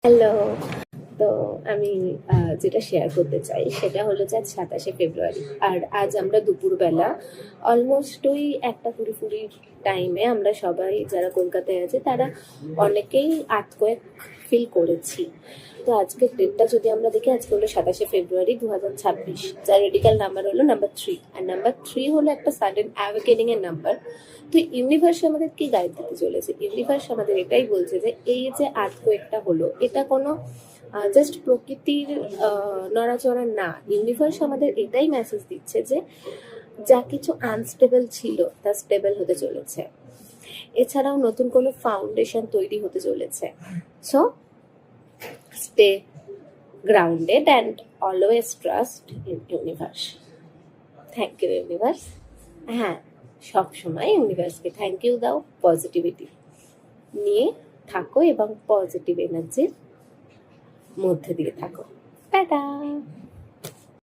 Hello. তো আমি যেটা শেয়ার করতে চাই সেটা হলো যে আজ ২৭শে ফেব্রুয়ারি। আর আজ আমরা দুপুরবেলা অলমোস্ট ওই ১টা ২০ টাইমে আমরা সবাই যারা কলকাতায় আছে তারা অনেকেই আর্থকোয়েক ফিল করেছি। তো আজকের ডেটটা যদি আমরা দেখি, আজকে হলো ২৭শে ফেব্রুয়ারি ২০২৬, যার রেডিক্যাল নাম্বার হলো নাম্বার 3। আর নাম্বার 3 হলো একটা সাডেন অ্যাওয়েকেনিং এর নাম্বার। তো ইউনিভার্স আমাদের কি গাইড দিতে চলেছে? ইউনিভার্স আমাদের এটাই বলছে যে এই যে আর্থকোয়েকটা হলো, এটা কোনো জাস্ট প্রকৃতির নড়াচড়া না। ইউনিভার্স আমাদের এটাই মেসেজ দিচ্ছে যে যা কিছু আনস্টেবল ছিল তা স্টেবল হতে চলেছে। এছাড়াও নতুন কোনো ফাউন্ডেশন তৈরি হতে চলেছে। So stay grounded and always trust in universe. Thank you universe. হ্যাঁ, সব সময় ইউনিভার্সকে থ্যাংক ইউ দাও, পজিটিভিটি নিয়ে থাকো এবং পজিটিভ এনার্জির মধ্যে দিয়ে থাকো। টাটা।